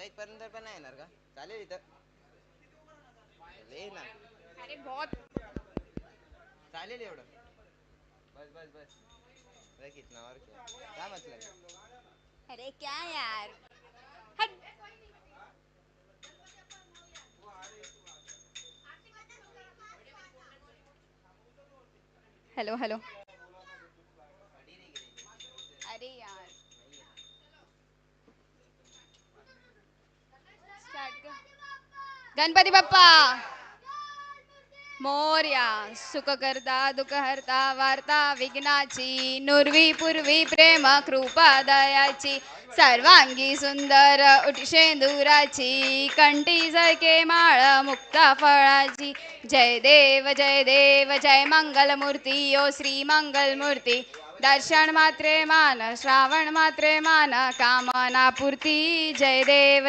माहित पर्यंत पण नाही येणार का? चालेल इथं ये ना. अरे बहुत. चालेल एवढं. बस बस बस. रख इतना और क्या मतलब. अरे क्या यार. हट. Hello hello. अरे यार. स्टार्ट कर. गणपती बाप्पा मोर्या. सुख करता दुःख हरता वार्ता विघ्नाची नुर्वी पूर्वी प्रेम कृपा दयाची सर्वांगी सुंदर उठशेंदुराची कंठी झळके माळ मुक्ता फळाची जय देव जय मंगल मूर्ती ओ श्री मंगल मूर्ती दर्शन मात्रे मान श्रावण मात्रे मान कामना पूर्ती जय देव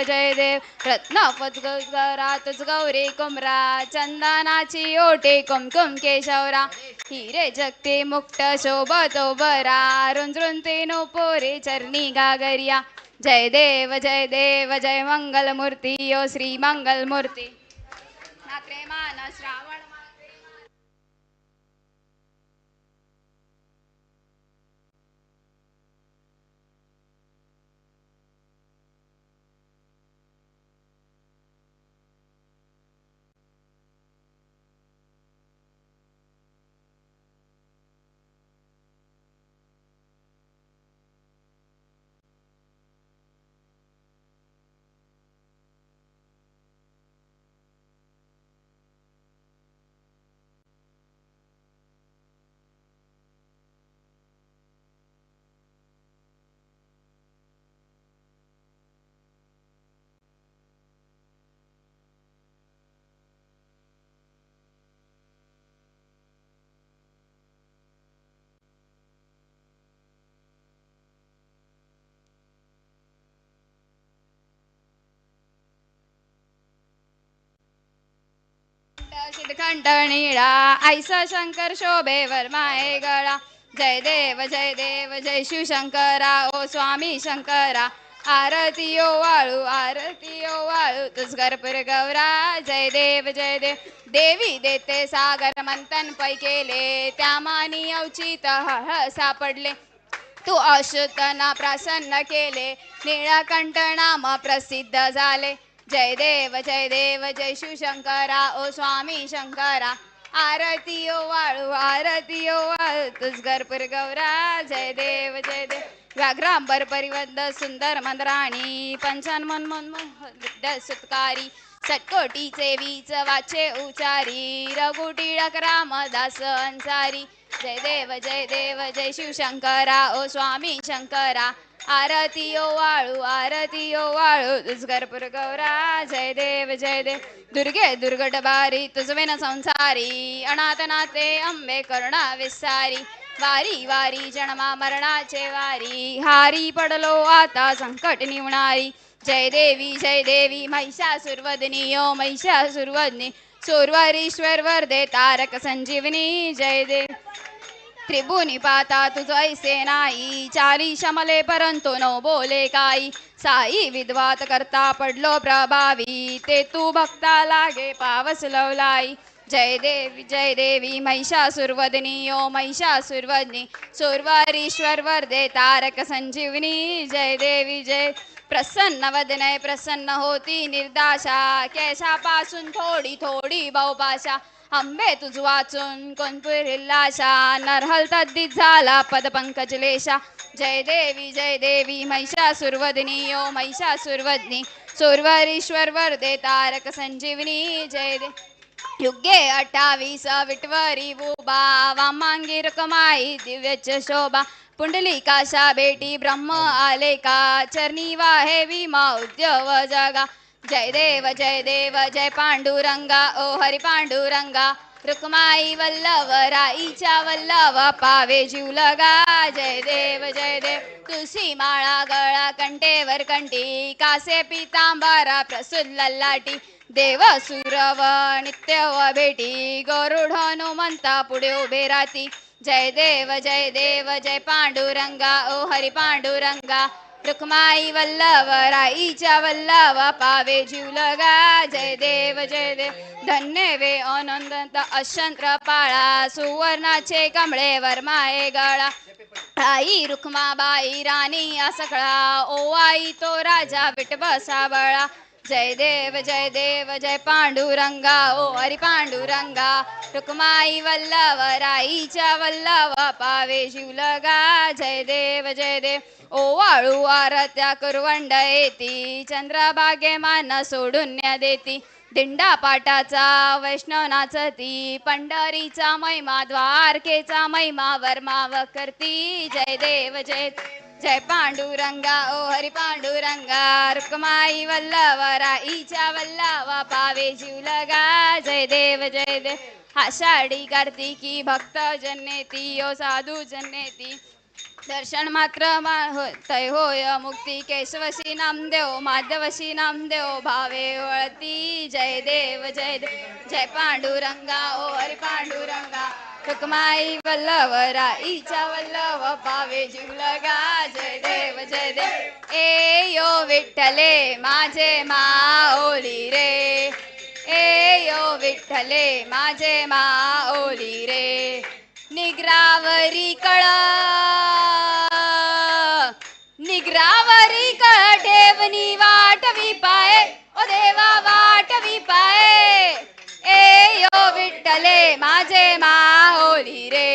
रत्न पद्गरातच गौरी कुमरा चंदनाची ओटे कुमकुम केशवरा हिरे जगते मुक्त शोभतो बरा रुंजरुंते नो पोरे चरणी गागरिया जय देव जय मंगल मूर्ती ओ श्री मंगल मूर्ती मात्रे मान श्रावण शितखंड निळा ऐसा शंकर शोभे वर्माए गळा जय देव जय शिवशंकरा ओ स्वामी शंकरा आरती ओ वाळू तुझ कर्पूर गौरा जय देव देवी देते सागर मंथन पै केले त्या मानी अवचित हळ सापडले तू अच्युतना प्रसन्न केले निळकंठ नाम प्रसिद्ध झाले जय देव जय शिवशंकरा ओ स्वामी शंकरा आरती ओ वाळू तुझ कर्पूर गौरा जय देव व्याघ्रांबर परिवंद सुंदर मंदराणी पंचान मन मन मन सुतकारी सटकोटीचे वीच वाचे उचारी रघुटिळक रामदास अंसारी जय देव जय शिवशंकरा ओ स्वामी शंकरा आरती ओ वाळू तुझ कर्पूर गौरा जय देव दुर्गे दुर्गट बारी तुझ वेन संसारी अनाथ नाथे अंबे करुणा विसारी वारी वारी जन्मा मरणाचे वारी हारी पडलो आता संकट निवणारी जय देवी महिषासुरवदनी ओ महिषासुरवदनी सोरवारीश्वर वरदे तारक संजीवनी जय देव त्रिभुनी पाता तुझ ऐसे नाही चारी शमले परंतु नो बोले काही साई विद्वात करता पडलो प्रभावी ते तू भक्ता लागे पावस लवलाई जय देवी महिषासुरवदनी ओ महिषासुरवदनी सोरवारीश्वर वरदे तारक संजीवनी जय देवी जय प्रसन्न वदनय प्रसन्न होती निर्दाशा केशापासून थोडी थोडी बहुभाषा अंबे तुझ वाचून कोण पुरिल्लाशा नरहल तद्दीत झाला पद पंकजलेशा जय देवी महिषासुरवदनी ओ महिषासुरवदनी सोरवारीश्वर वरदे तारक संजीवनी जय देव युगे 28 विटवरी उभा वामांगी रकमाई दिव्यच शोभा पुंडलिकाशा बेटी ब्रह्म आले का चरणी वाहे विमा उद्यव जगा जय देव जय पांडुरंगा ओ हरी पांडुरंगा रुक्माई वल्लभ राईच्या वल्लभ पावे जीवलगा जय देव तुळशी माळा गळा कंठेवर कंठी कासे पितांबरा प्रसुल्ल लाटी देव सुरव नित्य व भेटी गरुड हनुमंता पुढे उभे राहती जय देव जय पांडुरंगा ओ हरी पांडुरंगा रुक्माई वल्लभ राईच्या वल्लभ पावे जीवलगा जय देव धन्य वे अनंत अशंत्र पाळा सुवर्णाचे कमळे वर्माये गळा आई रुक्माबाई राणी असकळा ओवाई तो राजा विठबसा बळा जय देव जय पांडुरंगा ओ हरी पांडुरंगा रुक्माई वल्लभ राईच्या वल्लभ पावे जीवलगा जय देव ओ वाळू आरत्या कुरवंड येती चंद्रभागे मान सोडून देती दिंडा पाटाचा वैष्णव नाचती पंढरीचा महिमा द्वारकेचा महिमा वर्माव करती जय देव जय पांडुरंगा ओ हरी पांडुरंगा रुक्माई वल्लभ राईच्या वल्लभ पावे जीवलगा जय देव आषाढी कार्तिकी भक्त जन्नेती ओ साधू जन्नेती दर्शन मात्र तय होय मुक्ती केशवशी नामदेव माधवशी नामदेव भावे वळती जय देव जय पांडुरंगा ओ हरी पांडुरंगा रुक्माई वल्लभ राईच्या वल्लभ पावे जीवलगा जय देव ए यो विठ्ठले माझे माऊली रे ए यो विठ्ठले माझे माऊली रे निग्रावरी कळ ठेवणी वाटवी पाय ओ देवा वाटवी पाय ए यो विठ्ठले माझे माऊली रे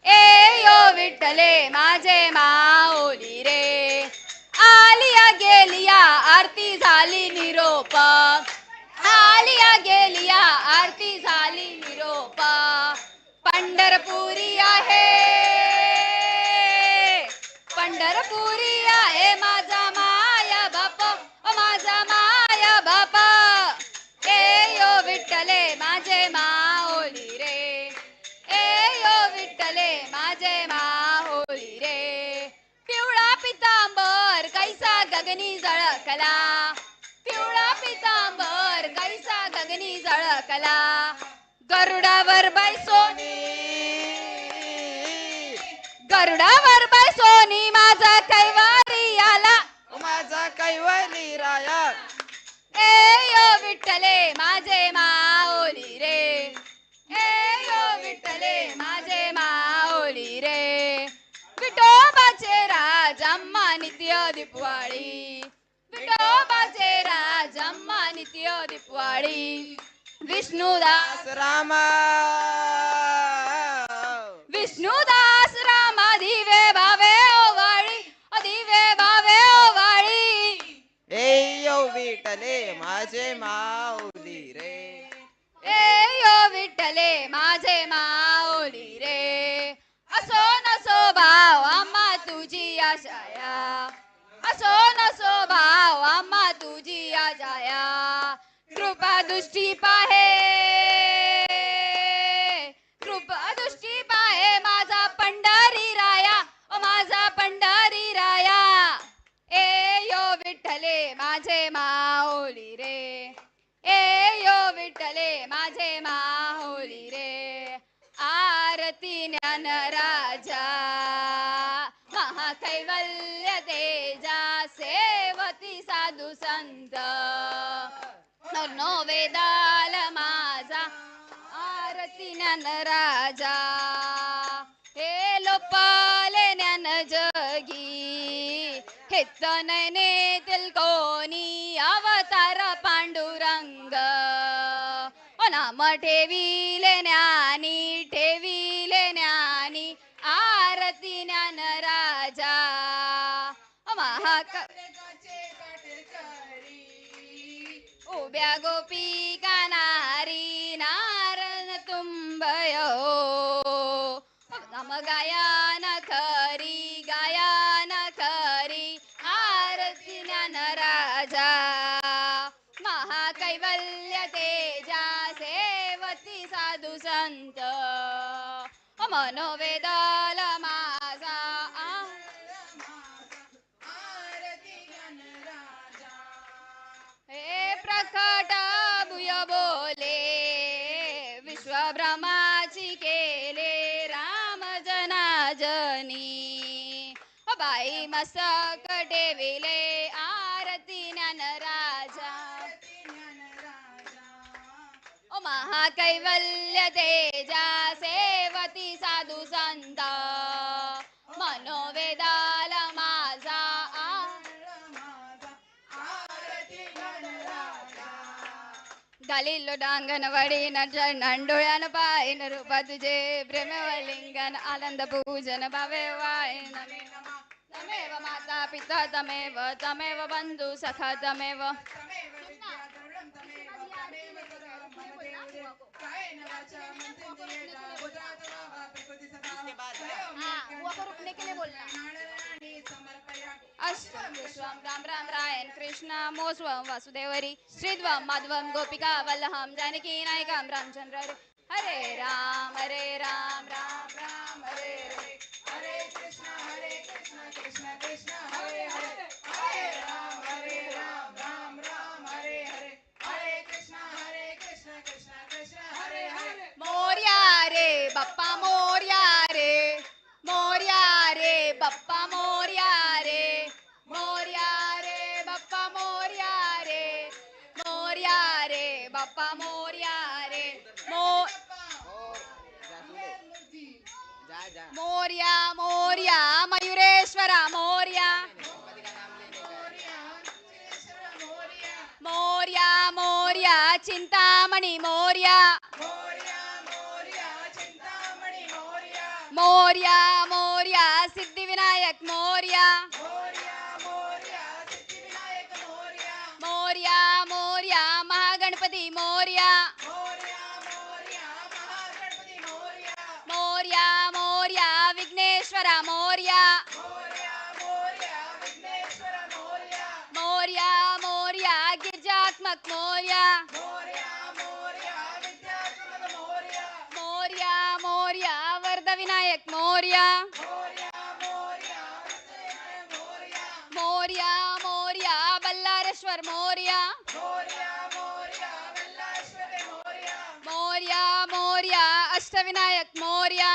ए यो विठ्ठले माझे माऊली रे आलिया गेलिया आरती झाली निरोप आलिया गेलिया आरती झाली निरोप पंढरपुरी आहे माझा माया बाप ओ माझा माया बाप ए यो विठ्ठले माझे माऊली रे ए यो विठ्ठले माझे माऊली रे पिवळा पितांबर कैसा गगनी झळकला पिवळा पितांबर कैसा गगनी झळकला गरुडावर बैसोनी माझा कैवारी आला माझा कैवारी राया ए यो विठ्ठले माझे माऊली रे ए यो विठ्ठले माझे माऊली रे विठोबाचे राज अम्मा नित्य दीपवाळी विठोबाचे राज अम्मा नित्य दीपवाळी विष्णुदास रामा दिवे भावे ओवाळी दिवे भावे ओवाळी ए यो विठ्ठले माझे माऊली रे ए यो विठ्ठले माझे माऊली रे असो नसो भाव आम्हा तुझी आशाया असो नसो भाव आम्हा तुझी आशाया कृपा दृष्टी पाहे माझा पंढरी राया ओ माझा पंढरी राया ए यो विठ्ठले माझे माऊली रे ए यो विठ्ठले माझे माऊली रे आरती ज्ञान राजा महाकैवल्य तेजा सेवती साधू संत नो वेदाल माझा आरती ज्ञान राजा हे लोपाले ज्ञान जगी हेच नयनेतील कोणी अवतार पांडुरंग ओ नाम ठेविले ज्ञानी आरती ज्ञान राजा उभ्या गोपिका नारी नारण तुंबयो नम गायन खरी आरती ज्ञान राजा महाकैवल्य तेजा सेवती साधू संत मनोवेदल माझा हे प्रकट भूय बोले विश्वभ्रमाची केले राम जनाजनी पायी मस्तक टेविले आरती ज्ञान राजा ओ महाकैवल्य तेजा सेवती साधू संत मनोवेदाल माझा गालिलो डांगण वडीन नंडोळ्यान पायन रूप तुझे प्रेमवलिंगन आनंद पूजन भावे वायन तमेव माता पिता तमेव तमेव बंधू सखा तमेव अष्टम विश्वम राम राम रायण कृष्ण मोस्वम वासुदेवरी श्रीध्वम माधवम गोपिका वल्लभम जानकी नायकम रामचंद्र हरे राम राम राम हरे हरे हरे कृष्ण कृष्ण कृष्ण हरे हरे हरे राम राम राम हरे हरे हरे कृष्ण कृष्ण कृष्ण हरे हरे मोरया रे बप्पा मोरया रे मोरया रे बप्पा मोरया रे मोरया रे बप्पा मोरया रे मोरया रे बप्पा मोरया रे मोरया मोरया मयूरेश्वरा मोरया मोरया मोरया चिंतामणि मोरया मोरया मोरया सिद्धिविनायक मोरया मोरया मोरया महागणपती मोरया मोरया मोरया विघ्नेश्वरा मोरया मोरया मोरया गिरिजात्मक मोरया मोरया मोरया वरद विनायक मोरया मोरया मोरया बल्लारेश्वर मोरया मोरया मोरया अष्टविनायक मोरया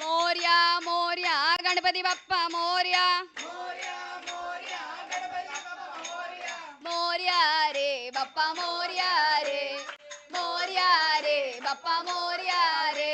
मोरया मोरया गणपती बाप्पा मोरया मोरया रे बाप्पा मोरया रे मोरया रे बाप्पा मोरया रे